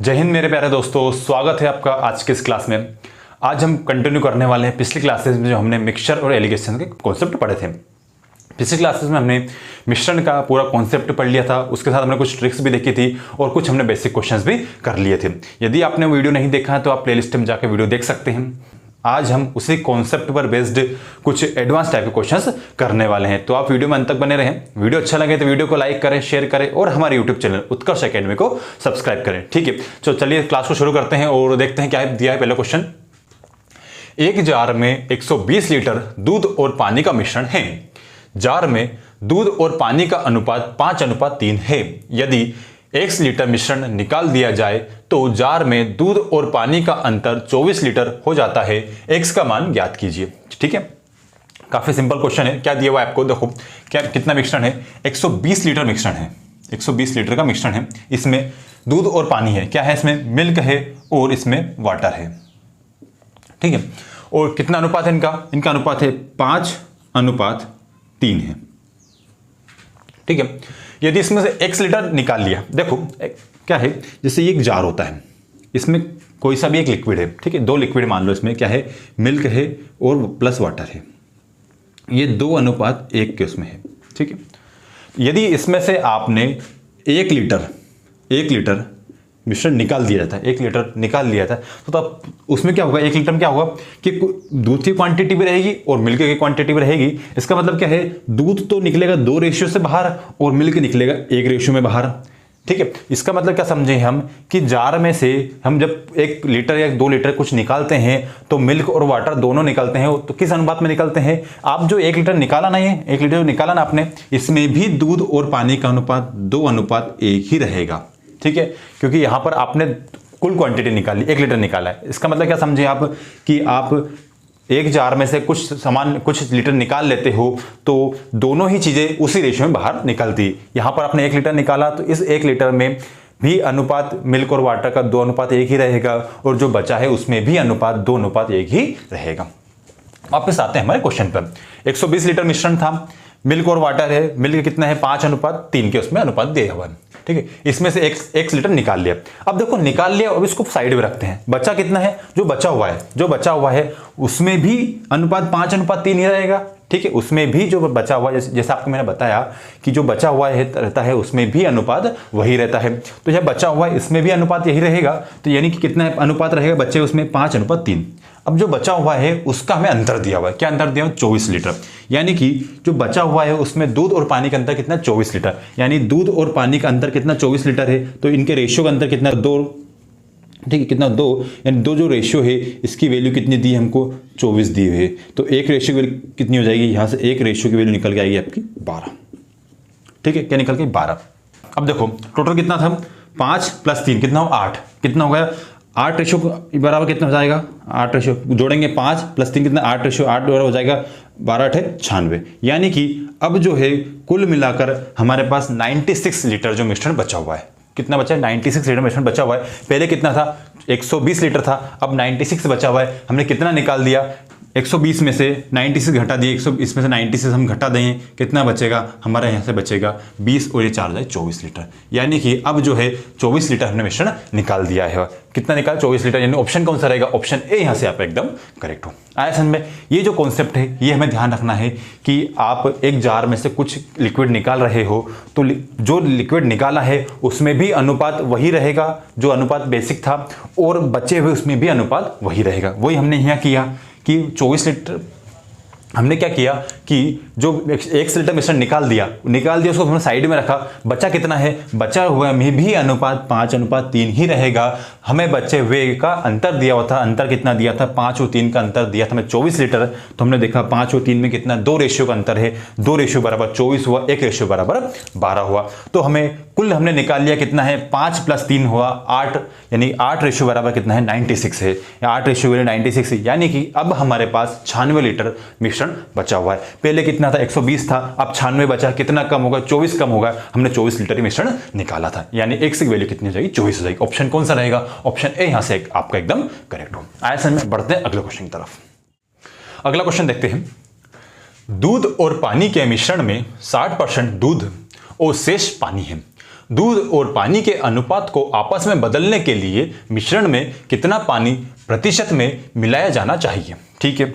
जय हिंद मेरे प्यारे दोस्तों, स्वागत है आपका आज के इस क्लास में। आज हम कंटिन्यू करने वाले हैं पिछली क्लासेस में जो हमने मिक्सचर और एलिगेशन के कॉन्सेप्ट पढ़े थे। पिछली क्लासेस में हमने मिश्रण का पूरा कॉन्सेप्ट पढ़ लिया था, उसके साथ हमने कुछ ट्रिक्स भी देखी थी और कुछ हमने बेसिक क्वेश्चंस भी कर लिए थे। यदि आपने वीडियो नहीं देखा है तो आप प्लेलिस्ट में जाकर वीडियो देख सकते हैं। आज हम उसी कॉन्सेप्ट पर बेस्ड कुछ एडवांस टाइप के क्वेश्चंस करने वाले हैं, तो आप वीडियो में अंत तक बने रहें। वीडियो अच्छा लगे तो वीडियो को लाइक करें, शेयर करें और हमारे यूट्यूब चैनल उत्कर्ष एकेडमी को सब्सक्राइब करें। ठीक है, तो चलिए क्लास को शुरू करते हैं और देखते हैं क्या दिया है। पहला क्वेश्चन, एक जार में 120 लीटर दूध और पानी का मिश्रण है। जार में दूध और पानी का अनुपात 5:3 है। यदि 1 लीटर मिश्रण निकाल दिया जाए तो जार में दूध और पानी का अंतर 24 लीटर हो जाता है। x का मान ज्ञात कीजिए। ठीक है, काफी सिंपल क्वेश्चन है। क्या दिया हुआ है आपको, देखो क्या कितना मिश्रण है, 120 लीटर मिश्रण है। 120 लीटर का मिश्रण है, इसमें दूध और पानी है। क्या है, इसमें मिल्क है और इसमें वाटर है। ठीक है, और कितना अनुपात है इनका अनुपात है 5:3 है। ठीक है, यदि इसमें से 1 लीटर निकाल लिया, देखो क्या है, जैसे ये एक जार होता है, इसमें कोई सा भी एक लिक्विड है। ठीक है, 2 लिक्विड मान लो, इसमें क्या है, मिल्क है और प्लस वाटर है। ये 2:1 के उसमें है। ठीक है, यदि इसमें से आपने 1 लीटर मिश्रण निकाल दिया जाता है, 1 लीटर निकाल लिया था, तो तब उसमें क्या होगा, 1 लीटर में क्या होगा कि दूध की क्वांटिटी भी रहेगी और मिल्क की क्वांटिटी भी रहेगी। इसका मतलब क्या है, दूध तो निकलेगा 2 रेशियो से बाहर और मिल्क निकलेगा 1 रेशियो में बाहर। ठीक है, इसका मतलब क्या समझे हम कि जार में से हम जब 1 लीटर या 2 लीटर कुछ निकालते हैं तो मिल्क और वाटर दोनों निकलते हैं, तो किस अनुपात में निकलते हैं। आप जो 1 लीटर निकाला ना, ये 1 लीटर निकाला ना आपने, इसमें भी दूध और पानी का अनुपात 2:1 ही रहेगा। ठीक है, क्योंकि यहां पर आपने कुल क्वांटिटी निकाली, 1 लीटर निकाला है। इसका मतलब क्या समझे आप कि आप एक जार में से कुछ लीटर निकाल लेते हो तो दोनों ही चीजें उसी रेशियो में बाहर निकलती। यहां पर आपने 1 लीटर निकाला तो इस 1 लीटर में भी अनुपात मिल्क और वाटर का 2:1 ही रहेगा और जो बचा है उसमें भी अनुपात 2:1 ही रहेगा। वापस आते हैं हमारे क्वेश्चन पर। 120 लीटर मिश्रण था, मिल्क और वाटर है। मिल्क कितना है, 5:3 के उसमें अनुपात दिया हुआ है। ठीक है, इसमें से 1 लीटर निकाल लिया। अब देखो निकाल लिया, अब इसको साइड में रखते हैं। बचा कितना है, जो बचा हुआ है उसमें भी अनुपात 5:3 ही रहेगा। ठीक है, उसमें भी जो बचा हुआ है, जैसा आपको मैंने बताया कि जो बचा हुआ है रहता है उसमें भी अनुपात वही रहता है। तो यह बचा हुआ है, इसमें भी अनुपात यही रहेगा। तो यानी कि कितना अनुपात रहेगा बच्चे उसमें, 5:3। अब जो बचा हुआ है उसका हमें अंतर दिया हुआ है। क्या अंतर दिया हुआ है, 24 लीटर। यानी कि जो बचा हुआ है उसमें दूध और पानी का अंतर कितना, 24 लीटर। यानी दूध और पानी का अंतर कितना, 24 लीटर है। तो इनके रेशियो का अंतर कितना, 2। ठीक है, कितना, 2। यानी 2 जो रेशियो है इसकी वैल्यू कितनी दी हमको, 24 दी हुई है। तो 1 रेशियो की वैल्यू कितनी हो जाएगी, यहां से 1 रेशियो की वैल्यू निकल के आएगी आपकी 12। ठीक है, क्या निकल के 12। अब देखो टोटल कितना था, 5 + 3 कितना हो, 8। कितना हो गया, 8 रेशियो बराबर कितना हो जाएगा, 8 रेशियो जोड़ेंगे, 5 + 3 कितना, 8 रेशियो 8 बराबर हो जाएगा 12×8 = 96। यानी कि अब जो है कुल मिलाकर हमारे पास 96 लीटर जो मिश्रण बचा हुआ है। कितना बचा है, 96 लीटर मिश्रण बचा हुआ है। पहले कितना था, 120 लीटर था, अब 96 बचा हुआ है। हमने कितना निकाल दिया, 120 में से 96 घटा दिए, 120 में से 96 हम घटा दें, कितना बचेगा हमारा, यहाँ से बचेगा 20 और ये 4 जाए 24 लीटर। यानी कि अब जो है 24 लीटर हमने मिश्रण निकाल दिया है। कितना निकाला, 24 लीटर। यानी ऑप्शन कौन सा रहेगा, ऑप्शन ए यहाँ से आप एकदम करेक्ट हो। आया समझ में। ये जो कॉन्सेप्ट है ये हमें ध्यान रखना है कि आप एक जार में से कुछ लिक्विड निकाल रहे हो तो जो लिक्विड निकाला है उसमें भी अनुपात वही रहेगा जो अनुपात बेसिक था, और बचे हुए उसमें भी अनुपात वही रहेगा। वही हमने यहाँ किया कि 24 लीटर हमने क्या किया कि जो 1 लीटर मिश्रण निकाल दिया उसको हमने साइड में रखा। बचा कितना है, बचा हुआ में भी अनुपात 5:3 ही रहेगा। हमें बचे हुए का अंतर दिया हुआ था, अंतर कितना दिया था, 5 और 3 का अंतर दिया था हमें 24 लीटर। तो हमने देखा 5 और 3 में कितना, 2 रेशियो का अंतर है। 2 रेशियो बराबर 24 हुआ, 1 रेशियो बराबर 12 हुआ। तो हमें कुल हमने निकाल लिया कितना है, 5 + 3 हुआ 8। यानी 8 रेशियो बराबर कितना है, 96 है। 8 रेशियो 96 है। यानी कि अब हमारे पास 96 लीटर मिश्रण बचा हुआ है। पहले कितना था, 120 था, अब 96 बचा। कितना कम होगा, 24 कम होगा। हमने 24 लीटर मिश्रण निकाला था। यानी x की वैल्यू कितनी हो जाएगी, 24 हो जाएगी। ऑप्शन कौन सा रहेगा, ऑप्शन ए यहां से आपका एकदम करेक्ट हो। आया समझ में। बढ़ते हैं अगले क्वेश्चन की तरफ। अगला क्वेश्चन देखते हैं। दूध और पानी के मिश्रण में 60% दूध और शेष पानी है। दूध और पानी के अनुपात को आपस में बदलने के लिए मिश्रण में कितना पानी प्रतिशत में मिलाया जाना चाहिए। ठीक है,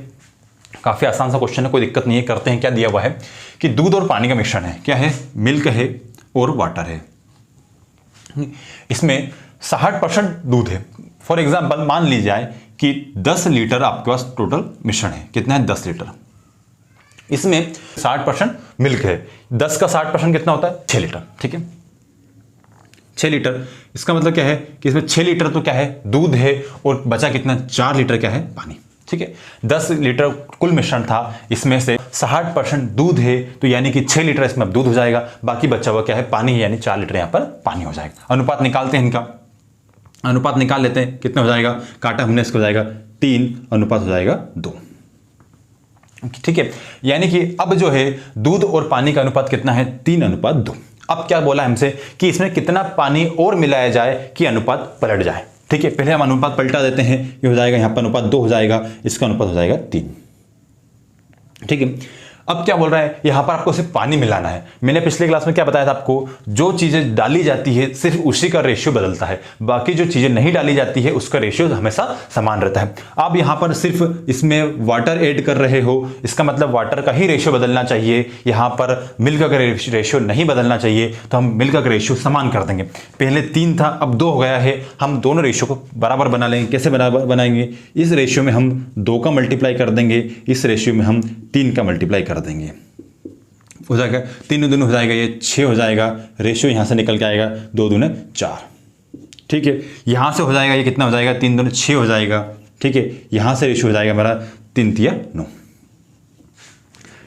काफ़ी आसान सा क्वेश्चन है, कोई दिक्कत नहीं है। करते हैं, क्या दिया हुआ है कि दूध और पानी का मिश्रण है, क्या है, मिल्क है और वाटर है। इसमें 60% दूध है। फॉर एग्जाम्पल मान ली जाए कि 10 लीटर आपके पास टोटल मिश्रण है, कितना है, 10 लीटर। इसमें 60% मिल्क है, 10 का 60% कितना होता है, 6 लीटर। ठीक है, 6 लीटर, इसका मतलब क्या है कि इसमें 6 लीटर तो क्या है, दूध है, और बचा कितना, 4 लीटर क्या है, पानी। ठीक है, 10 लीटर कुल मिश्रण था, इसमें से 60% दूध है, तो यानी कि 6 लीटर इसमें दूध हो जाएगा, बाकी बचा हुआ क्या है, पानी है, यानी 4 लीटर यहां पर पानी हो जाएगा। अनुपात निकालते हैं, इनका अनुपात निकाल लेते हैं, कितना हो जाएगा, काटा हमने, इसको हो जाएगा 3, अनुपात हो जाएगा 2। ठीक है, यानी कि अब जो है दूध और पानी का अनुपात कितना है, 3:2। अब क्या बोला हमसे कि इसमें कितना पानी और मिलाया जाए कि अनुपात पलट जाए। ठीक है, पहले हम अनुपात पलटा देते हैं, ये हो जाएगा, यहां पर अनुपात 2 हो जाएगा, इसका अनुपात हो जाएगा 3। ठीक है, अब क्या बोल रहा है, यहां पर आपको सिर्फ पानी मिलाना है। मैंने पिछले क्लास में क्या बताया था आपको, जो चीजें डाली जाती है सिर्फ उसी का रेशियो बदलता है, बाकी जो चीजें नहीं डाली जाती है उसका रेशियो हमेशा समान रहता है। आप यहां पर सिर्फ इसमें वाटर ऐड कर रहे हो, इसका मतलब वाटर का ही रेशियो बदलना चाहिए, यहां पर मिल्क का रेशियो नहीं बदलना चाहिए, तो हम मिल्क का रेशियो समान कर देंगे। पहले 3 था, अब 2 हो गया है, हम दोनों रेशियो को बराबर बना लेंगे। कैसे बराबर बनाएंगे, इस रेशियो में हम 2 का मल्टीप्लाई कर देंगे, इस रेशियो में हम 3 का मल्टीप्लाई कर देंगे, हो जाएगा 3 दूनी हो जाएगा, ये 6 हो जाएगा, रेशियो यहां से निकल के आएगा 2 दूने 4। ठीक है, यहां से हो जाएगा, ये कितना हो जाएगा, 3 दूने 6 हो जाएगा। ठीक है, यहां से रेशियो हो जाएगा हमारा 3 तिया 9।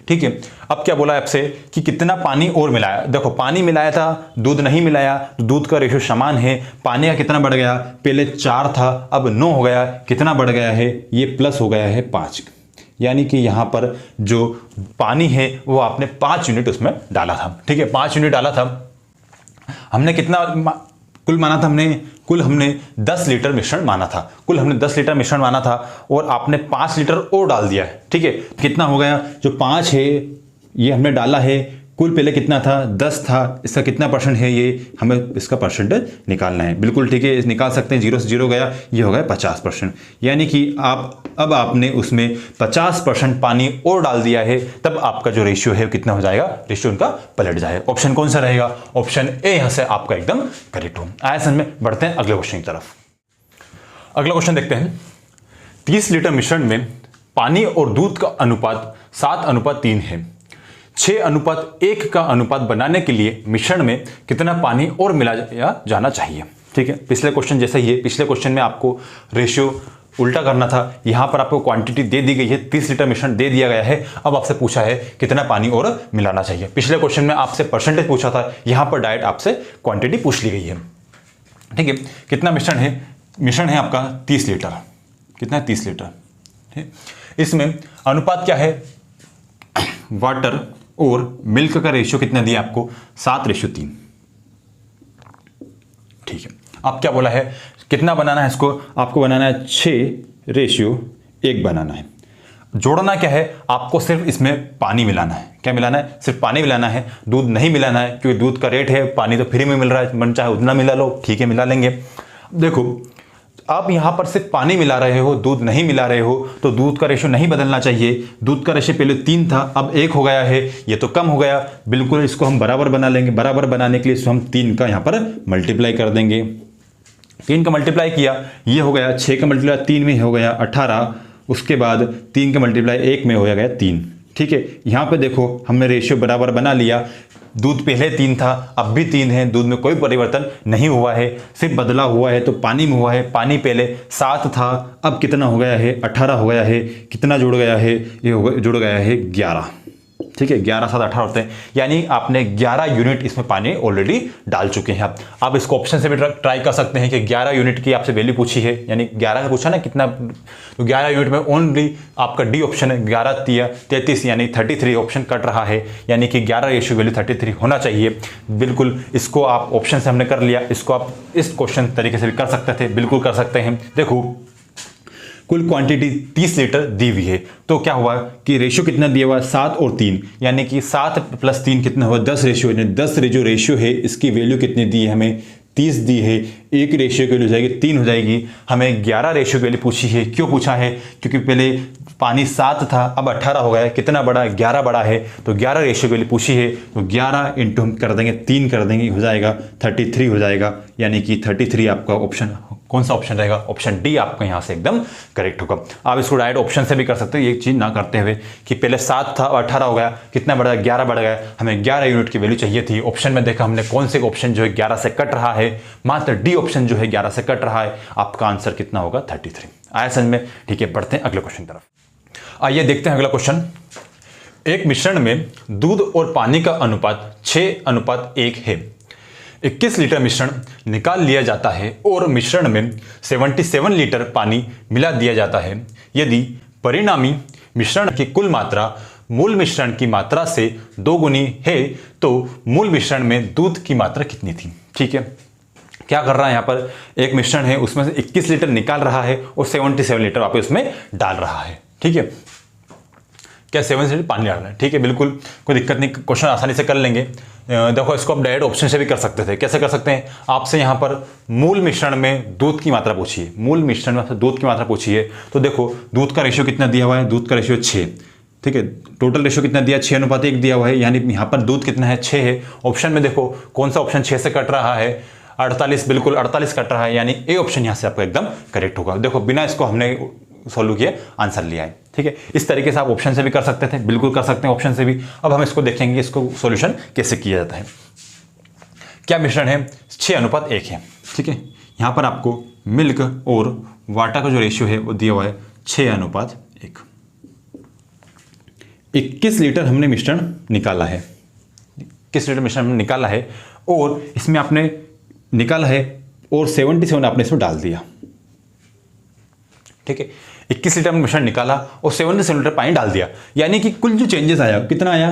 ठीक है, अब क्या बोला आपसे कि कितना पानी और मिलाया। देखो, पानी मिलाया था, दूध नहीं मिलाया, तो दूध का रेशियो समान है। पानी का कितना बढ़ गया, पहले 4 था, अब 9 हो गया, कितना बढ़ गया है, ये प्लस हो गया है 5, यानी कि यहां पर जो पानी है वो आपने 5 यूनिट उसमें डाला था। ठीक है, 5 यूनिट डाला था, हमने कितना कुल माना था, हमने 10 लीटर मिश्रण माना था, कुल हमने 10 लीटर मिश्रण माना था, और आपने 5 लीटर और डाल दिया है। ठीक है, कितना हो गया, जो 5 है ये हमने डाला है, कुल पहले कितना था, 10 था, इसका कितना परसेंट है, ये हमें इसका परसेंटेज निकालना है। बिल्कुल ठीक है, निकाल सकते हैं, 0 से 0 गया, ये हो गया 50%, यानी कि अब आपने उसमें 50% पानी और डाल दिया है, तब आपका जो रेशियो है कितना हो जाएगा, रेशियो उनका पलट जाएगा। ऑप्शन कौन सा रहेगा, ऑप्शन ए यहां से आपका एकदम करेक्ट हो। आया समझ में, बढ़ते हैं अगले क्वेश्चन की तरफ। अगला क्वेश्चन देखते हैं, 30 लीटर मिश्रण में पानी और दूध का अनुपात 7:3 है। 6:1 का अनुपात बनाने के लिए मिश्रण में कितना पानी और मिलाया जाना चाहिए। ठीक है, पिछले क्वेश्चन जैसा ही है, पिछले क्वेश्चन में आपको रेशियो उल्टा करना था, यहां पर आपको क्वांटिटी दे दी गई है, 30 लीटर मिश्रण दे दिया गया है, अब आपसे पूछा है कितना पानी और मिलाना चाहिए। पिछले क्वेश्चन में आपसे परसेंटेज पूछा था, यहां पर डायरेक्ट आपसे क्वांटिटी पूछ ली गई है। ठीक है, कितना मिश्रण है, मिश्रण है आपका 30 लीटर, कितना है, 30 लीटर। ठीक, इसमें अनुपात क्या है, वाटर और मिल्क का रेशियो कितना दिया आपको, 7:3। ठीक है, अब क्या बोला है, कितना बनाना है इसको, आपको बनाना है 6:1 बनाना है। जोड़ना क्या है, आपको सिर्फ इसमें पानी मिलाना है। क्या मिलाना है, सिर्फ पानी मिलाना है, दूध नहीं मिलाना है, क्योंकि दूध का रेट है, पानी तो फ्री में मिल रहा है, मन चाहे उतना मिला लो, ठीक है, मिला लेंगे। देखो, आप यहां पर सिर्फ पानी मिला रहे हो, दूध नहीं मिला रहे हो, तो दूध का रेशियो नहीं बदलना चाहिए। दूध का रेशियो पहले 3 था, अब 1 हो गया है, ये तो कम हो गया, बिल्कुल इसको हम बराबर बना लेंगे। बराबर बनाने के लिए इसको हम 3 का यहां पर मल्टीप्लाई कर देंगे। 3 का मल्टीप्लाई किया, ये हो गया 6 का मल्टीप्लाई 3 में हो गया 18, उसके बाद 3 का मल्टीप्लाई 1 में हो गया 3। ठीक है, यहां पे देखो हमने रेशियो बराबर बना लिया। दूध पहले 3 था, अब भी 3 है, दूध में कोई परिवर्तन नहीं हुआ है, सिर्फ बदला हुआ है तो पानी में हुआ है। पानी पहले 7 था, अब कितना हो गया है, 18 हो गया है। कितना जुड़ गया है, ये जुड़ गया है 11। ठीक है, 11 7 18 होते हैं, यानी आपने 11 यूनिट इसमें पानी ऑलरेडी डाल चुके हैं। आप इसको ऑप्शन से भी ट्राई कर सकते हैं कि 11 यूनिट की आपसे वैल्यू पूछी है, यानी 11 का पूछा ना कितना, तो 11 यूनिट में ओनली आपका डी ऑप्शन है, 11 तिया 33 यानी 33 ऑप्शन कट रहा है, यानी कि 11 रेशियो वैल्यू 33 होना चाहिए। बिल्कुल, इसको आप ऑप्शन से हमने कर लिया, इसको आप इस क्वेश्चन तरीके से भी कर सकते थे, बिल्कुल कर सकते हैं। देखो, कुल क्वांटिटी 30 लीटर दी हुई है, तो क्या हुआ कि रेशियो कितना दिया हुआ है 7 और 3, यानी कि 7 + 3 कितना हुआ 10 रेशियो, 10 रेशियो है, इसकी वैल्यू कितनी दी है हमें 30 दी है, एक रेशियो की वैल्यू हो जाएगी 3 हो जाएगी। हमें 11 रेशियो की वैल्यू पूछी है, क्यों पूछा है, क्योंकि पहले पानी 7 था, अब 18 हो गया है, कितना बड़ा है 11 बड़ा है, तो 11 रेशियो की वैल्यू पूछी है, तो 11 इंटू हम कर देंगे 3 कर देंगे, हो जाएगा 33 हो जाएगा, यानी कि 33 आपका ऑप्शन, कौन सा ऑप्शन रहेगा, ऑप्शन डी आपका यहां से एकदम करेक्ट होगा। आप इसको डायरेक्ट ऑप्शन से भी कर सकते हो, ये चीज ना करते हुए कि पहले 7 था और 18 हो गया, कितना बढ़ा 11 बढ़ गया, हमें 11 यूनिट की वैल्यू चाहिए थी। ऑप्शन में देखा हमने कौन से ऑप्शन जो है 11 से कट रहा है, मात्र डी ऑप्शन जो है 11 से कट रहा है, आपका आंसर कितना होगा 33। आया समझ में? ठीक है, बढ़ते हैं अगले क्वेश्चन की तरफ। आइए देखते हैं अगला क्वेश्चन। एक मिश्रण में दूध और पानी का अनुपात 6:1 है। 21 लीटर मिश्रण निकाल लिया जाता है और मिश्रण में 77 लीटर पानी मिला दिया जाता है। यदि परिणामी मिश्रण की कुल मात्रा मूल मिश्रण की मात्रा से 2 गुनी है तो मूल मिश्रण में दूध की मात्रा कितनी थी? ठीक है, क्या कर रहा है, यहां पर एक मिश्रण है, उसमें से 21 लीटर निकाल रहा है और 77 लीटर वापस उसमें डाल रहा है। ठीक है, क्या 7 लीटर पानी डाल रहा है? ठीक है, बिल्कुल कोई दिक्कत नहीं, क्वेश्चन आसानी से कर लेंगे। देखो इसको आप डायरेक्ट ऑप्शन से भी कर सकते थे। कैसे कर सकते हैं, आपसे यहां पर मूल मिश्रण में दूध की मात्रा पूछी है, मूल मिश्रण में आपसे दूध की मात्रा पूछी है, तो देखो दूध का रेशियो कितना दिया हुआ है, दूध का रेशियो 6। ठीक है, टोटल रेशियो कितना दिया 6:1 दिया हुआ है, यानी यहां पर दूध कितना है 6 है। ऑप्शन में देखो कौन सा ऑप्शन 6 से कट रहा है, 48, बिल्कुल 48 कट रहा है, यानी ए ऑप्शन यहां से आपका एकदम करेक्ट होगा। देखो बिना इसको हमने सॉल्व किए आंसर लिया है। ठीक है, इस तरीके से आप ऑप्शन से भी कर सकते थे, बिल्कुल कर सकते हैं ऑप्शन से भी। अब हम इसको देखेंगे, इसको सॉल्यूशन कैसे किया जाता है। क्या मिश्रण है 6:1 है। ठीक है, यहां पर आपको मिल्क और वाटर का जो रेशियो है वो दिया हुआ है 6:1। 21 लीटर हमने मिश्रण निकाला है, 21 लीटर मिश्रण हमने निकाला है और इसमें आपने निकाला है और 77 आपने इसमें डाल दिया। ठीक है, 21 लीटर मिश्रण निकाला और 77 लीटर पानी डाल दिया, यानी कि कुल जो चेंजेस आया कितना आया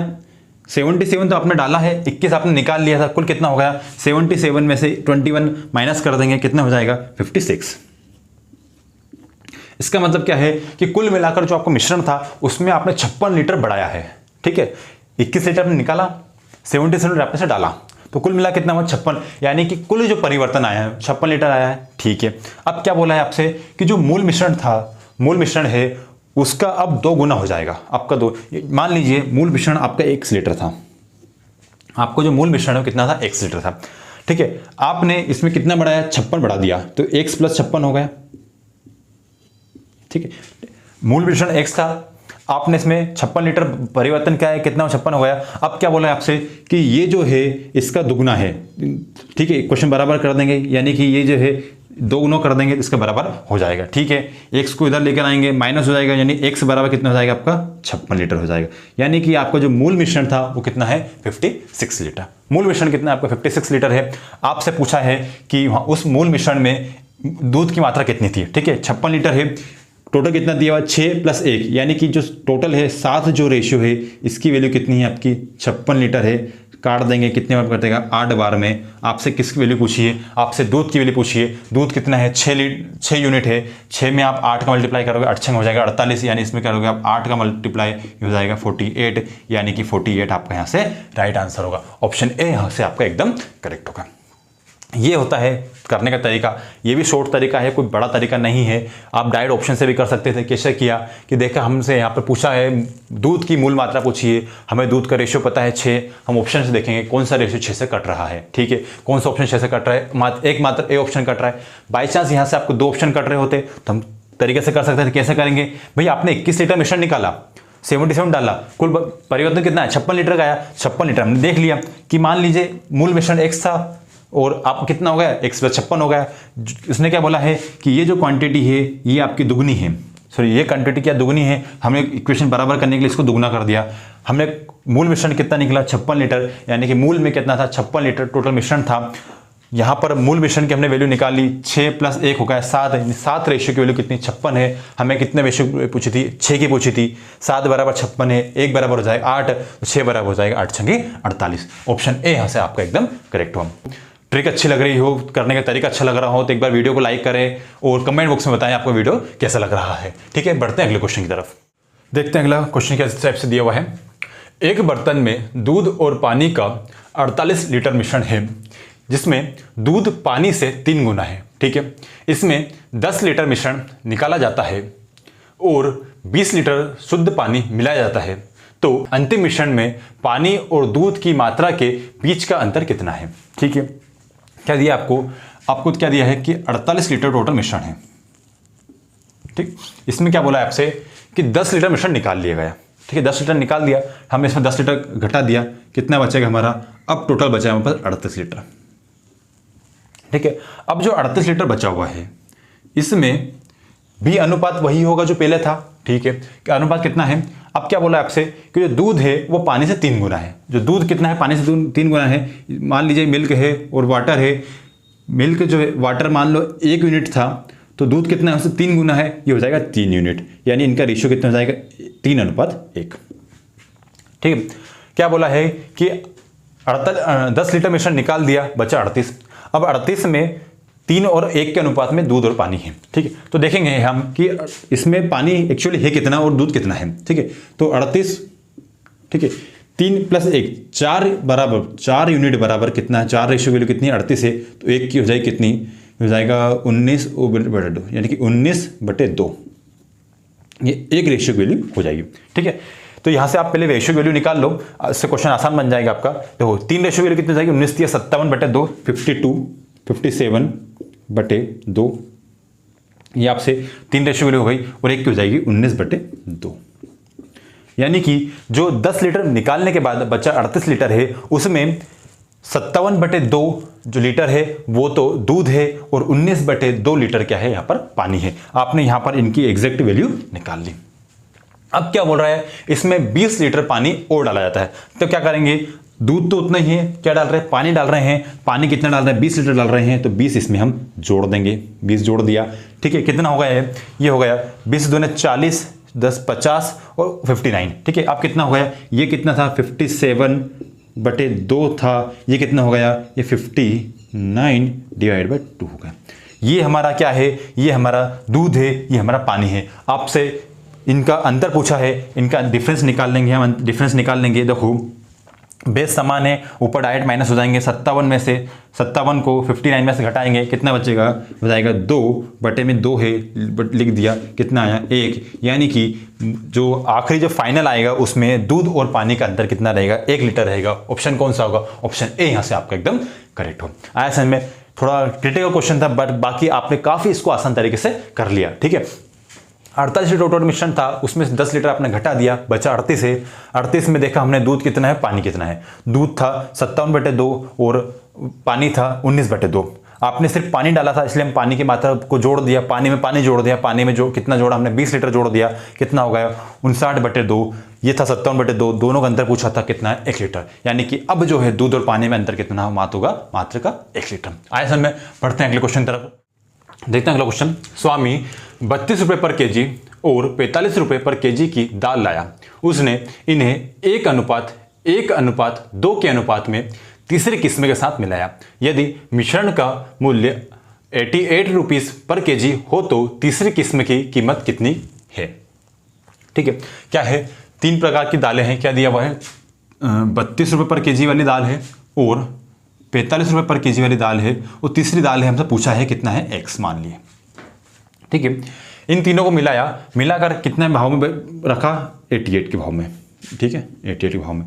77 तो आपने डाला है, 21 आपने निकाल लिया था, कुल कितना हो गया 77 में से 21 माइनस कर देंगे, कितना हो जाएगा 56। इसका मतलब क्या है कि कुल मिलाकर जो आपका मिश्रण था उसमें आपने 56 लीटर बढ़ाया है। ठीक है, 21 लीटर आपने निकाला, 77 लीटर आपने से डाला, तो कुल मिला कितना हुआ 56, यानी कि कुल जो परिवर्तन आया है 56 लीटर आया है। ठीक है, अब क्या बोला है आपसे कि जो मूल मिश्रण था, मूल मिश्रण है उसका अब 2 गुना हो जाएगा आपका 2। मान लीजिए मूल मिश्रण आपका 1 लीटर था, आपको जो मूल मिश्रण है कितना था 1 लीटर था। ठीक है, आपने इसमें कितना बढ़ाया 56 बढ़ा दिया, तो 1 + 56 हो गया। ठीक है, मूल मिश्रण x था, आपने इसमें 56 लीटर परिवर्तन क्या है, कितना 56 हो गया। अब क्या बोला है आपसे कि ये जो है इसका दुगना है। ठीक है, क्वेश्चन बराबर कर देंगे, यानी कि ये जो है 2 गुना कर देंगे तो इसका बराबर हो जाएगा। ठीक है, x को इधर लेकर आएंगे, माइनस हो जाएगा, यानी x बराबर कितना हो जाएगा आपका 56 लीटर हो जाएगा। यानी कि आपका जो मूल मिश्रण था वो कितना है 56 लीटर। मूल मिश्रण कितना आपका 56 लीटर है। आपसे पूछा है कि उस मूल मिश्रण में दूध की मात्रा कितनी थी। ठीक है, 56 लीटर है, टोटल कितना दिया हुआ 6 + 1, यानी कि जो टोटल है 7 जो रेशियो है इसकी वैल्यू कितनी है आपकी 56 लीटर है। काट देंगे, कितने बार कर देगा 8 बार में। आपसे किसकी वैल्यू पूछी है, आपसे दूध की वैल्यू पूछी है। दूध कितना है 6 यूनिट है, 6 में आप 8 का मल्टीप्लाई करोगे 8 हो जाएगा 48, यानी इसमें करोगे आप 8 का मल्टीप्लाई हो जाएगा 48, यानी कि 48 आपका यहाँ से राइट आंसर होगा। ऑप्शन ए यहाँ से आपका एकदम करेक्ट होगा। ये होता है करने का तरीका, ये भी शॉर्ट तरीका है, कोई बड़ा तरीका नहीं है। आप डायरेक्ट ऑप्शन से भी कर सकते थे। कैसे किया कि देखा हमसे यहाँ पर पूछा है दूध की मूल मात्रा पूछी है, हमें दूध का रेशियो पता है 6, हम ऑप्शन से देखेंगे कौन सा रेशियो 6 से कट रहा है। ठीक है, कौन सा ऑप्शन 6 से कट रहा है, मात्र ए ऑप्शन कट रहा है। बाई चांस यहाँ से आपको 2 ऑप्शन कट रहे होते तो हम तरीके से कर सकते थे। कैसे करेंगे भाई, आपने 21 लीटर मिश्रण निकाला, 77 डाला, कुल परिवर्तन कितना है 56 लीटर का आया। 56 लीटर हमने देख लिया कि मान लीजिए मूल मिश्रण x था और आप कितना हो गया x + 56 हो गया। इसने क्या बोला है कि ये जो क्वांटिटी है ये आपकी दुगनी है, सॉरी ये क्वांटिटी क्या दुगनी है। हमने इक्वेशन बराबर करने के लिए इसको दुगना कर दिया। हमने मूल मिश्रण कितना निकला 56 लीटर, यानी कि मूल में कितना था 56 लीटर टोटल मिश्रण था। यहाँ पर मूल मिश्रण की हमने वैल्यू निकाली, 6 + 1 हो गया 7, 7 रेशियो की वैल्यू कितनी 56 है। हमें कितने रेशियो पूछी थी 6 की पूछी थी। 7 = 56 है, 1 बराबर हो जाएगा 8, तो 6 बराबर हो जाएगा 8 × 48। ऑप्शन ए यहाँ से आपका एकदम करेक्ट हुआ। ट्रिक अच्छी लग रही हो, करने का तरीका अच्छा लग रहा हो तो एक बार वीडियो को लाइक करें और कमेंट बॉक्स में बताएं आपको वीडियो कैसा लग रहा है। ठीक है, बढ़ते हैं अगले क्वेश्चन की तरफ। देखते हैं अगला क्वेश्चन किस टाइप से दिया हुआ है। एक बर्तन में दूध और पानी का 48 लीटर मिश्रण है जिसमें दूध पानी से 3 गुना है। ठीक है, इसमें 10 लीटर मिश्रण निकाला जाता है और 20 लीटर शुद्ध पानी मिलाया जाता है, तो अंतिम मिश्रण में पानी और दूध की मात्रा के बीच का अंतर कितना है। ठीक है, क्या दिया आपको क्या दिया है कि 48 लीटर टोटल मिश्रण है। ठीक, इसमें क्या बोला है आपसे कि 10 लीटर मिश्रण निकाल लिया गया। ठीक है, 10 लीटर निकाल दिया, हमने इसमें 10 लीटर घटा दिया, कितना बचेगा हमारा, अब टोटल बचा है हमारे पास 38 लीटर। ठीक है, अब जो 38 लीटर बचा हुआ है इसमें भी अनुपात वही होगा जो पहले था। ठीक है, अनुपात कितना है, अब क्या बोला आपसे कि जो दूध है वो पानी से 3 गुना है। जो दूध कितना है, पानी से 3 गुना है। मान लीजिए मिल्क है और वाटर है, मिल्क जो है वाटर मान लो 1 यूनिट था तो दूध कितना है उससे 3 गुना है, ये हो जाएगा 3 यूनिट, यानी इनका रेशियो कितना हो जाएगा 3:1। ठीक है, क्या बोला है कि 10 लीटर मिश्रण निकाल दिया, बचा 38। अब 38 में 3 और 1 के अनुपात में दूध और पानी है। ठीक है, तो देखेंगे हम कि इसमें पानी एक्चुअली है कितना और दूध कितना है। ठीक है, तो 38, ठीक है, 3 + 1 4 बराबर 4 यूनिट बराबर कितना है, 4 रेशियो वैल्यू कितनी है 38 है, तो 1 की हो जाएगी कितनी, हो जाएगा 19/2, यानी कि 19/2, ये 1 रेशियो वैल्यू हो जाएगी। ठीक है, तो यहां से आप पहले रेशियो वैल्यू निकाल लो, इससे क्वेश्चन आसान बन जाएगा आपका। देखो 3 रेशियो वैल्यू कितनी हो जाएगी, 19 × 57/2, 57/2, ये आपसे 3 रेशियो वैल्यू हो गई और 1 की हो जाएगी 19/2, यानी कि जो 10 लीटर निकालने के बाद बचा 38 लीटर है उसमें 57/2 जो लीटर है वो तो दूध है और 19/2 लीटर क्या है, यहां पर पानी है। आपने यहां पर इनकी एग्जैक्ट वैल्यू निकाल ली। अब क्या बोल रहा है, इसमें 20 लीटर पानी और डाला जाता है, तो क्या करेंगे, दूध तो उतना ही है, क्या डाल रहे हैं, पानी डाल रहे हैं, पानी कितना डाल रहे हैं, 20 लीटर डाल रहे हैं, तो 20 इसमें हम जोड़ देंगे, 20 जोड़ दिया। ठीक है, कितना हो गया है, ये हो गया 20 दूने 40, 10 50 और 59। ठीक है, अब कितना हो गया, ये कितना था 57/2 था, ये कितना हो गया, ये 59/2 हो गया। ये हमारा क्या है, ये हमारा दूध है, ये हमारा पानी है। आपसे इनका अंतर पूछा है, इनका डिफरेंस निकाल लेंगे हम, डिफरेंस निकाल लेंगे। देखो बेस समान है, ऊपर डायरेक्ट माइनस हो जाएंगे, 57 में से 57 को 59 में से घटाएंगे, कितना बचेगा, हो जाएगा 2/2 है, लिख दिया, कितना आया 1, यानी कि जो आखिरी जो फाइनल आएगा उसमें दूध और पानी का अंतर कितना रहेगा, 1 लीटर रहेगा। ऑप्शन कौन सा होगा, ऑप्शन ए यहां से आपका एकदम करेक्ट हो। आया समझ में, थोड़ा क्रिटिकल क्वेश्चन था बट बाकी आपने काफी इसको आसान तरीके से कर लिया। ठीक है, 48 लीटर टोटल मिश्रण था, उसमें 10 लीटर आपने घटा दिया, बचा 38 है। 38 में देखा हमने दूध कितना है, पानी कितना है, दूध था 57/2 और पानी था 19/2। आपने सिर्फ पानी डाला था इसलिए हम पानी की मात्रा को जोड़ दिया, पानी में पानी जोड़ दिया, पानी में जो कितना जोड़ा हमने 20 लीटर जोड़ दिया, कितना हो गया 59/2, ये था 57/2, दोनों का अंतर पूछा था कितना है 1 लीटर, यानी कि अब जो है दूध और पानी में अंतर कितना होगा, मात्र का 1 लीटर। आए समय पढ़ते हैं अगले क्वेश्चन तरफ, देखते हैं अगला क्वेश्चन। स्वामी 32 रुपए पर केजी और 45 रुपए पर केजी की दाल लाया, उसने इन्हें 1:2 के अनुपात में तीसरी किस्म के साथ मिलाया। यदि मिश्रण का मूल्य 88 रुपीस पर केजी हो तो तीसरी किस्म की कीमत कितनी है। ठीक है, क्या है, 3 प्रकार की दालें हैं, क्या दिया हुआ है, 32 रुपए पर केजी वाली दाल है और 45 रुपए पर केजी वाली दाल है और तीसरी दाल है, हमसे पूछा है कितना है, x मान लिए। ठीक है, इन तीनों को मिलाकर कितने भाव में रखा, 88 के भाव में। ठीक है, 88 के भाव में।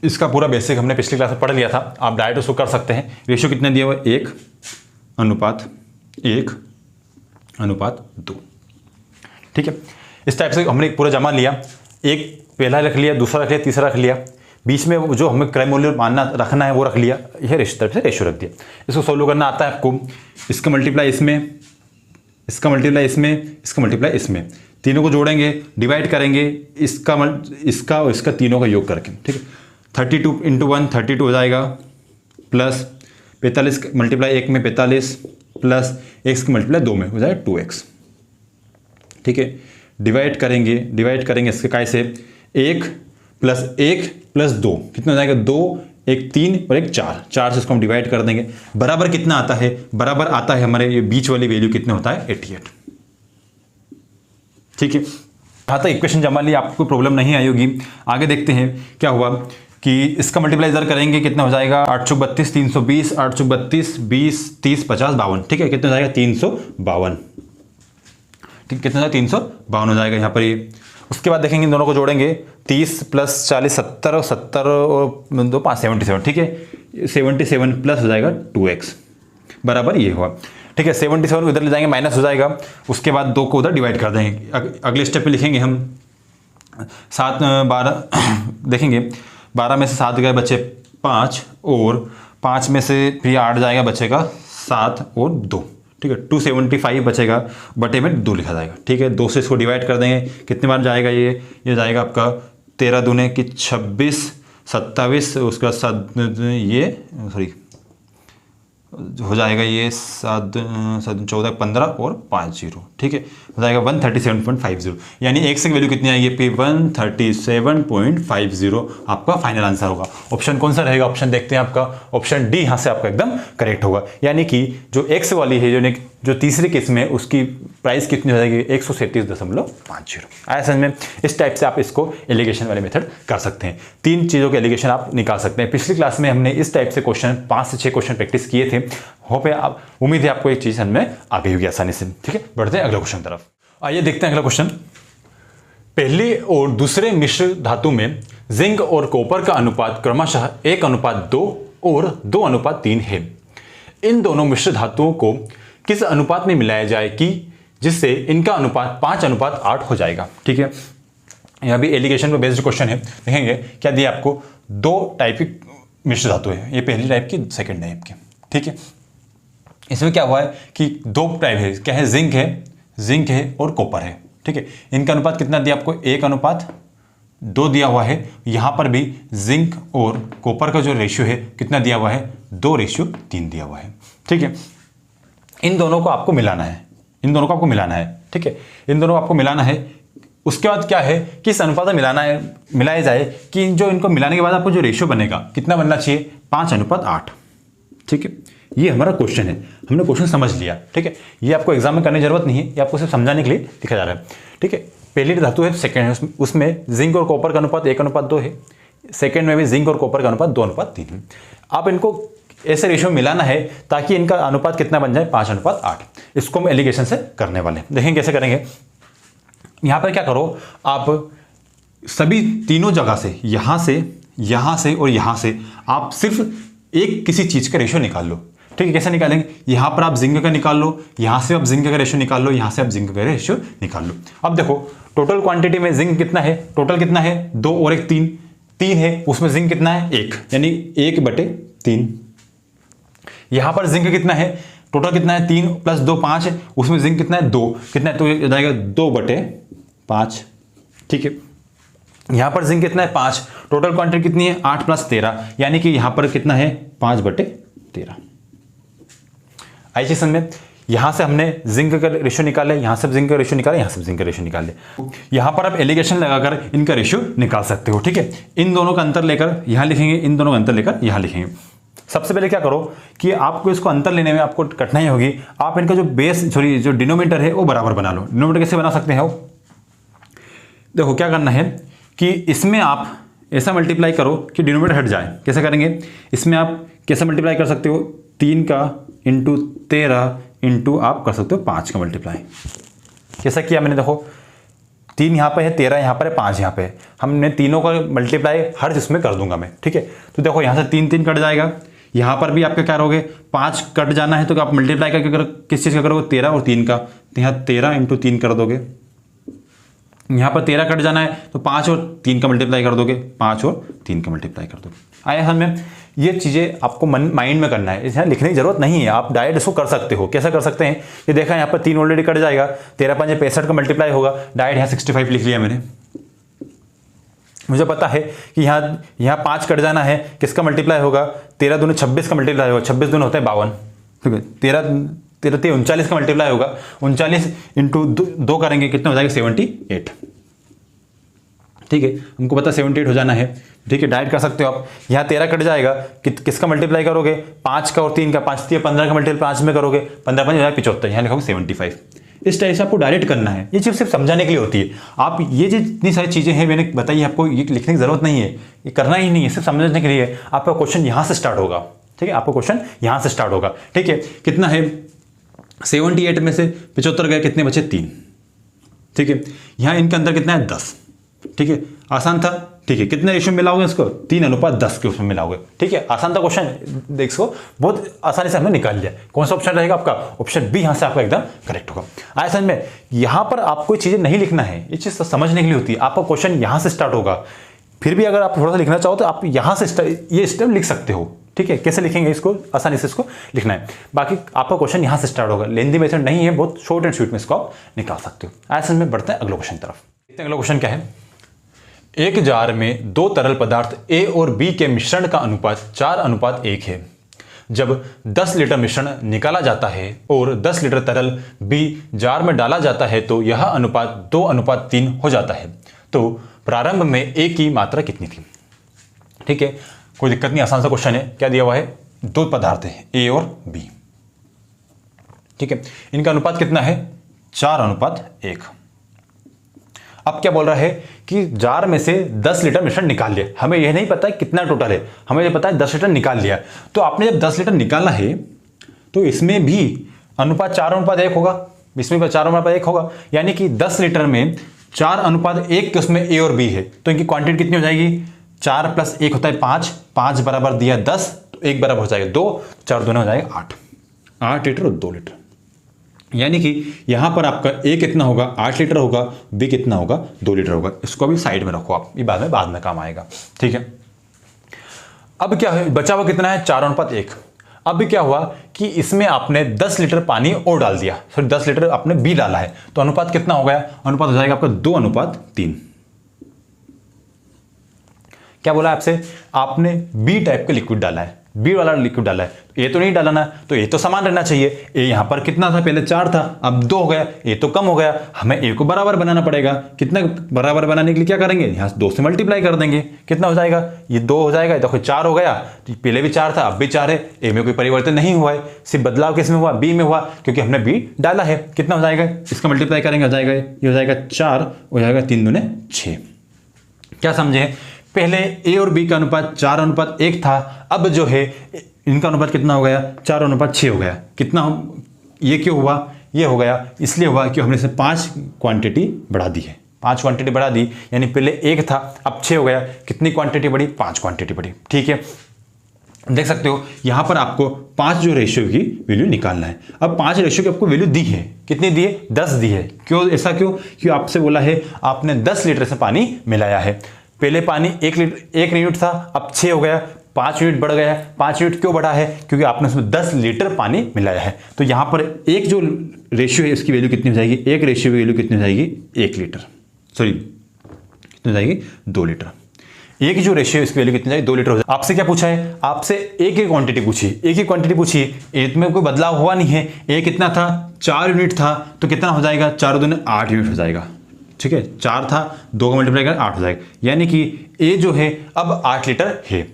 इसका पूरा बेसिक हमने पिछली क्लास में पढ़ लिया था, आप डायरेक्ट उसको कर सकते हैं। रेशियो कितने दिया हुआ, 1:2। ठीक है, इस टाइप से हमने पूरा जमा लिया, एक पहला रख लिया, दूसरा रख लिया, तीसरा रख लिया, बीच में जो हमें क्रय मूल्य मानना रखना है वो रख लिया, यह रेशियो से रेशियो रख दिया। इसको सॉल्व करना आता है आपको, इसका मल्टीप्लाई इसमें, इसका मल्टीप्लाई इसमें, इसका मल्टीप्लाई इसमें, तीनों को जोड़ेंगे, डिवाइड करेंगे, इसका और इसका तीनों का योग करके। ठीक है, 32 × 1 32 हो जाएगा, प्लस 45 मल्टीप्लाई 1 में 45 प्लस x का मल्टीप्लाई 2 में हो जाएगा 2x। ठीक है, डिवाइड करेंगे इसके काय से 1 + 1 + 2 कितना हो जाएगा, 2 एक 3 और एक 4, 4 से इसको हम डिवाइड कर देंगे। बराबर कितना आता है, बराबर आता है हमारे ये बीच वाली वैल्यू कितने होता है 88। ठीक है, हाँ तो इक्वेशन जमा ली, आपको कोई प्रॉब्लम नहीं आई होगी। आगे देखते हैं क्या हुआ कि इसका मल्टीप्लाई इधर करेंगे, कितना हो जाएगा 8 चौक 32 320, 8 चौक 32 20 30 50 52। ठीक है, कितना हो जाएगा 352। ठीक, कितना हो जाएगा 352 हो जाएगा यहाँ पर ये। उसके बाद देखेंगे इन दोनों को जोड़ेंगे, 30 प्लस 40 70 और 70 और 2 5 77। ठीक है, 77 प्लस हो जाएगा 2x बराबर ये हुआ। ठीक है, 77 उधर ले जाएंगे माइनस हो जाएगा। उसके बाद 2 को उधर डिवाइड कर देंगे। अगले स्टेप पे लिखेंगे हम 7 12 देखेंगे 12 में से 7 गए बचे 5 और 5 में से फिर 8 जाएगा बचेगा 7 और 2। ठीक है, 275 बचेगा, बटे में 2 लिखा जाएगा। ठीक है, 2 से इसको डिवाइड कर देंगे, कितने बार जाएगा ये जाएगा आपका 13 दूने की 26 27, उसका 7 ये सॉरी हो जाएगा ये 7 14 15 और 5 0। ठीक है, हो जाएगा 137.50, यानी x की वैल्यू कितनी आएगी पे 137.50 आपका फाइनल आंसर होगा। ऑप्शन कौन सा रहेगा, ऑप्शन देखते हैं आपका ऑप्शन डी यहाँ से आपका एकदम करेक्ट होगा। यानी कि जो x वाली है जो तीसरी केस में उसकी प्राइस कितनी हो जाएगी 137.50। आया समझ में। इस टाइप से आप इसको एलिगेशन वाले मेथड कर सकते हैं। 3 चीज़ों के एलिगेशन आप निकाल सकते हैं। पिछली क्लास में हमने इस टाइप से क्वेश्चन 5 से 6 क्वेश्चन प्रैक्टिस किए थे। होप है आप, उम्मीद है आपको एक चीज़ समझ में आ गई होगी आसानी से। ठीक है, बढ़ते हैं अगले क्वेश्चन तरफ। आइए देखते हैं अगला क्वेश्चन। पहले और दूसरे मिश्र धातु में जिंक और कॉपर का अनुपात क्रमशः 1:2 और 2:3 है। इन दोनों मिश्र धातुओं को किस अनुपात में मिलाया जाए कि जिससे इनका अनुपात 5:8 हो जाएगा। ठीक है, यह भी एलिगेशन पे बेस्ड क्वेश्चन है। देखेंगे क्या दिया आपको, 2 टाइप की मिश्र धातु है, ये पहली टाइप की सेकंड टाइप की। ठीक है, इसमें क्या हुआ है कि 2 टाइप है, क्या है जिंक है और कॉपर है। ठीक है, इनका अनुपात कितना दिया आपको 1:2 दिया हुआ है। यहां पर भी जिंक और कॉपर का जो रेशियो है कितना दिया हुआ है 2:3 दिया हुआ है। ठीक है, इन दोनों को आपको मिलाना है, इन दोनों को आपको मिलाना है। ठीक है, इन दोनों को आपको मिलाना है। उसके बाद क्या है कि इस अनुपात में मिलाया जाए कि जो इनको मिलाने के बाद आपको जो रेशियो बनेगा कितना बनना चाहिए 5:8। ठीक है, ये हमारा क्वेश्चन है, हमने क्वेश्चन समझ लिया। ठीक है, ये आपको एग्जाम में करने की जरूरत नहीं है, ये आपको सिर्फ समझाने के लिए लिखा जा रहा है। ठीक है, पहली धातु है सेकंड है, उसमें जिंक और कॉपर का अनुपात 1:2 है। सेकंड में भी जिंक और कॉपर का अनुपात 2:3 है। आप इनको ऐसे रेशियो मिलाना है ताकि इनका अनुपात कितना बन जाए 5:8। इसको हम एलिगेशन से करने वाले हैं। देखेंगे कैसे करेंगे। यहां पर क्या करो, आप सभी तीनों जगह से यहां से और यहां से आप सिर्फ एक किसी चीज का रेशियो निकाल लो। ठीक है, कैसे निकालेंगे, यहां पर आप जिंक का निकाल लो, यहां से आप जिंक का रेशियो निकाल लो, यहां से आप जिंक का रेशियो निकाल लो। अब देखो टोटल क्वांटिटी में जिंक कितना है, टोटल कितना है 2 और 1 3 है, उसमें जिंक कितना है 1, यानी 1/3। यहां पर जिंक कितना है, टोटल कितना है 3 + 2 5 है, उसमें जिंक कितना है 2, कितना है तो ये जाएगा 2/5। ठीक है, यहां पर जिंक कितना है 5, टोटल क्वांटिटी कितनी है 8 + 13, यानी कि यहां पर कितना है 5/13। आई चीज समझ में। यहां से हमने जिंक का रेशियो निकाले, यहां से जिंक का रेशियो निकाले, यहां से जिंक का रेशियो निकाले। यहां पर आप एलिगेशन लगाकर इनका रेशियो निकाल सकते हो। ठीक है, इन दोनों का अंतर लेकर यहां लिखेंगे, इन दोनों का अंतर लेकर यहां लिखेंगे। सबसे पहले क्या करो कि आपको इसको अंतर लेने में आपको कठिनाई होगी, आप इनका जो डिनोमिनेटर है वो बराबर बना लो। डिनोमिनेटर कैसे बना सकते हैं, देखो क्या करना है कि इसमें आप ऐसा मल्टीप्लाई करो कि डिनोमिनेटर हट जाए। कैसे करेंगे, इसमें आप कैसे मल्टीप्लाई कर सकते हो, 3 का इंटू 13 इंटू आप कर सकते हो 5 का मल्टीप्लाई। कैसा किया मैंने, देखो 3 यहाँ पे है, 13 यहाँ पर है, 5 यहाँ पे है। हमने तीनों का मल्टीप्लाई हर जिसमें कर दूंगा मैं। ठीक है, तो देखो यहाँ से 3 कट जाएगा, यहाँ पर भी आपका क्या करोगे 5 कट जाना है, तो आप मल्टीप्लाई करके किस चीज़ का करोगे 13 और 3 का, तो यहाँ 13 इंटू 3 कर दोगे। यहाँ पर 13 कट जाना है तो 5 और 3 का मल्टीप्लाई कर दोगे, 5 और 3 का मल्टीप्लाई कर दोगे। आया हमें, ये चीज़ें आपको माइंड में करना है, यहाँ लिखने की जरूरत नहीं है, आप डायरेक्ट इसको कर सकते हो। कैसे कर सकते हैं, ये देखा यहाँ पर 3 ऑलरेडी कट जाएगा, 13 5 65 का मल्टीप्लाई होगा, डायरेक्ट यहाँ 65 लिख लिया मैंने। मुझे पता है कि यहाँ 5 कट जाना है, किसका मल्टीप्लाई होगा 13 दूनी 26 का मल्टीप्लाई होगा, 26 दूनी होता है 52। ठीक है, 13 39 का मल्टीप्लाई होगा, 39 इंटू 2 करेंगे कितना हो जाएगा 78। ठीक है, हमको पता 78 हो जाना है, ठीक है, डायरेक्ट कर सकते हो आप। यहाँ 13 कट जाएगा, किसका मल्टीप्लाई करोगे, 5 का और 3 का, 5 3 15 का मल्टीप्लाई 5 में करोगे, 15 5 75, यहाँ लिखोगे 75। इस टाइप से आपको डायरेक्ट करना है। ये चीज़ सिर्फ समझाने के लिए होती है। आप ये जितनी सारी चीज़ें हैं मैंने बताई, आपको ये लिखने की जरूरत नहीं है, ये करना ही नहीं है, सिर्फ समझने के लिए। आपका क्वेश्चन यहाँ से स्टार्ट होगा, ठीक है, आपका क्वेश्चन यहाँ से स्टार्ट होगा, ठीक है। कितना है 78 में से 75 गए, कितने बचे 3, ठीक है। यहाँ इनके अंदर कितना है 10, ठीक है, आसान था, ठीक है। कितने रेशियो में मिलाओगे इसको, 3:10 के उसमें मिलाओगे, ठीक है, आसान था क्वेश्चन। देख इसको बहुत आसानी से हमने निकाल लिया। कौन सा ऑप्शन रहेगा आपका, ऑप्शन बी यहाँ से आपका एकदम करेक्ट होगा। आया समझ में। यहाँ पर आपको चीजें नहीं लिखना है, ये चीज समझने के लिए होती है। आपका क्वेश्चन यहाँ से स्टार्ट होगा, फिर भी अगर आप थोड़ा सा लिखना चाहो तो आप यहाँ से ये स्टेप लिख सकते हो, ठीक है। कैसे लिखेंगे इसको, आसानी से इसको लिखना है। बाकी आपका क्वेश्चन यहाँ से स्टार्ट होगा, लेंदी मेथड नहीं है, बहुत शॉर्ट एंड स्वीट में इसको आप निकाल सकते हो। आया समझ में। बढ़ते हैं अगले क्वेश्चन तरफ। देखते हैं अगला क्वेश्चन क्या है। एक जार में 2 तरल पदार्थ A और B के मिश्रण का अनुपात 4:1 है। जब 10 लीटर मिश्रण निकाला जाता है और 10 लीटर तरल B जार में डाला जाता है तो यह अनुपात 2:3 हो जाता है। तो प्रारंभ में A की मात्रा कितनी थी, ठीक है। कोई दिक्कत नहीं, आसान सा क्वेश्चन है। क्या दिया हुआ है, 2 पदार्थ है A और B, ठीक है। इनका अनुपात कितना है, 4:1। अब क्या बोल रहा है कि जार में से 10 लीटर मिश्रण निकाल लिया। हमें यह नहीं पता है कितना टोटल है, हमें यह पता है 10 लीटर निकाल लिया। तो आपने जब 10 लीटर निकाला है तो इसमें भी अनुपात 4:1 होगा, इसमें भी 4:1 होगा। यानी कि 10 लीटर में 4:1 के उसमें A और B है, तो इनकी क्वांटिटी कितनी हो जाएगी, 4 + 1 होता है 5, 5 बराबर दिया 10, तो 1 बराबर हो जाएगा 2, 4 दूना हो जाएगा 8 लीटर और 2 लीटर। यानी कि यहां पर आपका A कितना होगा, 8 लीटर होगा, B कितना होगा, 2 लीटर होगा। इसको भी साइड में रखो आप, ये बाद में काम आएगा, ठीक है। अब क्या है, बचा हुआ कितना है, 4:1। अब क्या हुआ कि इसमें आपने 10 लीटर पानी और डाल दिया, फिर 10 लीटर आपने B डाला है, तो अनुपात कितना हो गया, अनुपात हो जाएगा आपका 2:3। क्या बोला आपसे, आपने B टाइप का लिक्विड डाला है, B वाला लिक्विड डाला है, तो A तो नहीं डालना, तो A तो समान रहना चाहिए। A यहां पर कितना था, पहले 4 था, अब 2 हो गया, A तो कम हो गया। हमें A को बराबर बनाना पड़ेगा। कितना बराबर बनाने के लिए क्या करेंगे, यहां से 2 से मल्टीप्लाई कर देंगे। कितना हो जाएगा, ये 2 हो जाएगा, देखो 4 हो गया, तो पहले भी 4 था, अब भी 4 है। A में कोई परिवर्तन नहीं हुआ है, सिर्फ बदलाव किस में हुआ, B में हुआ, क्योंकि हमने B डाला है। कितना हो जाएगा, इसका मल्टीप्लाई करेंगे, हो जाएगा, ये हो जाएगा 4, हो जाएगा 3 दूने 6। क्या समझे, पहले A और B का अनुपात 4:1 था, अब जो है इनका अनुपात कितना हो गया, 4:6 हो गया। कितना, ये क्यों हुआ, ये हो गया इसलिए हुआ कि हमने से 5 क्वांटिटी बढ़ा दी है, 5 क्वांटिटी बढ़ा दी, यानी पहले 1 था, अब 6 हो गया। कितनी क्वांटिटी बढ़ी, 5 क्वांटिटी बढ़ी, ठीक है। देख सकते हो यहां पर आपको 5 जो रेशियो की वैल्यू निकालना है। अब 5 रेशियो की आपको वैल्यू दी है, कितनी दी है, 10 दी है। क्यों, ऐसा क्यों, क्योंकि आपसे बोला है आपने 10 लीटर से पानी मिलाया है। पहले पानी 1 यूनिट था, अब 6 हो गया, 5 यूनिट बढ़ गया। 5 यूनिट क्यों बढ़ा है, क्योंकि आपने उसमें 10 लीटर पानी मिलाया है। तो यहां पर एक जो रेशियो है इसकी वैल्यू कितनी हो जाएगी, एक रेशियो की वैल्यू कितनी हो जाएगी, 1 लीटर, सॉरी कितनी हो जाएगी, 2 लीटर। एक जो रेशियो इसकी वैल्यू कितनी जाएगी, 2 लीटर हो जाएगी। आपसे क्या पूछा है, आपसे एक ही क्वांटिटी पूछी, एक ही क्वांटिटी पूछी, एक में कोई बदलाव हुआ नहीं है। एक कितना था, 4 यूनिट था, तो कितना हो जाएगा, 4 दूने 8 यूनिट हो जाएगा, ठीक है। 4 था, 2 का मल्टीप्लाई कर 8 हो जाएगा, यानी कि A जो है अब 8 लीटर है।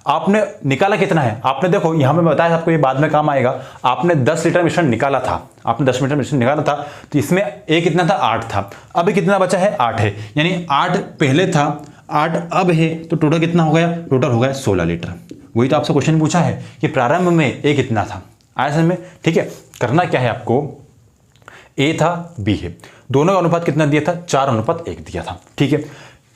आपने निकाला कितना है, आपने देखो यहां पे बताया आपको, ये बाद में काम आएगा। आपने 10 लीटर मिश्रण निकाला था, आपने 10 लीटर मिश्रण निकाला था, तो इसमें A कितना था, 8 था, अब कितना बचा है, 8 है। यानी 8 पहले था, 8 अब है, तो टोटल कितना हो गया, टोटल हो गया 16 लीटर। वही तो आपसे क्वेश्चन पूछा है कि प्रारंभ में A कितना था, आया समझ में, ठीक है। करना क्या है आपको, A था, B है, दोनों का अनुपात कितना दिया था, 4:1 दिया था, ठीक है।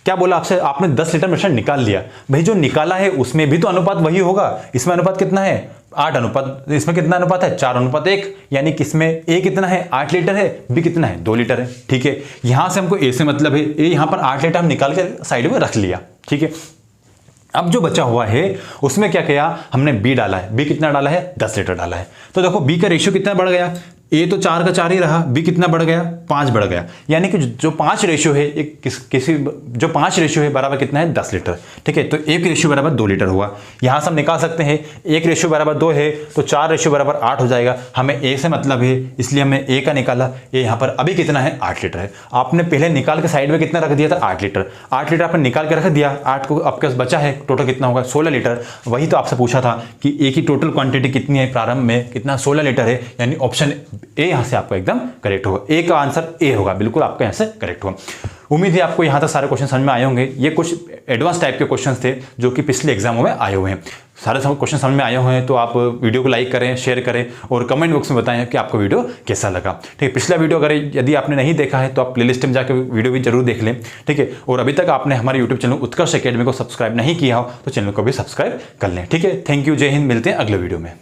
क्या बोला आपसे, आपने 10 लीटर मिश्रण निकाल लिया, भाई जो निकाला है उसमें भी तो अनुपात वही होगा। इसमें अनुपात कितना है, 8 अनुपात, इसमें कितना अनुपात है, 4:1, यानी कि इसमें A कितना है, 8 लीटर है, B कितना है, 2 लीटर है, ठीक है। यहां से हमको A से मतलब है, A यहां पर 8 लीटर हम निकाल के साइड में रख लिया, ठीक है। अब जो बचा हुआ है उसमें क्या किया हमने, B डाला है। B कितना डाला है, 10 लीटर डाला है। तो देखो B का रेशियो कितना बढ़ गया, ए तो 4 का 4 ही रहा, बी कितना बढ़ गया, 5 बढ़ गया। यानी कि जो 5 रेशियो है जो 5 रेशियो है बराबर कितना है, 10 लीटर। ठीक है, तो 1 रेशियो बराबर 2 लीटर हुआ। यहां से हम निकाल सकते हैं 1 रेशियो बराबर 2 है तो 4 रेशियो बराबर 8 हो जाएगा। हमें ए से मतलब है इसलिए हमने ए का निकाला। ये यहां पर अभी कितना है, 8 लीटर है। आपने पहले निकाल के साइड में कितना रख दिया था, 8 लीटर। 8 लीटर आपने निकाल के रख दिया, 8 को आपके पास बचा है, टोटल कितना होगा, 16 लीटर। वही तो आपसे पूछा था कि ए की टोटल क्वांटिटी कितनी है प्रारंभ में, कितना, 16 लीटर है। यानी ऑप्शन ए यहां से आपका एकदम करेक्ट होगा। ए का आंसर ए होगा, बिल्कुल आपका यहां से करेक्ट होगा। उम्मीद है आपको यहां तक सारे क्वेश्चन समझ में आए होंगे। ये कुछ एडवांस टाइप के क्वेश्चन थे जो कि पिछले एग्जामों में आए हुए हैं। सारे क्वेश्चन समझ में आए हुए हैं तो आप वीडियो को लाइक करें, शेयर करें और कमेंट बॉक्स में बताएं कि आपको वीडियो कैसा लगा। ठीक है, पिछला वीडियो अगर यदि आपने नहीं देखा है तो आप प्लेलिस्ट में जाकर वीडियो भी जरूर देख लें। ठीक है, और अभी तक आपने हमारे यूट्यूब चैनल उत्कर्ष एकेडमी को सब्सक्राइब नहीं किया हो तो चैनल को भी सब्सक्राइब कर लें। ठीक है, थैंक यू, जय हिंद, मिलते हैं अगले वीडियो में।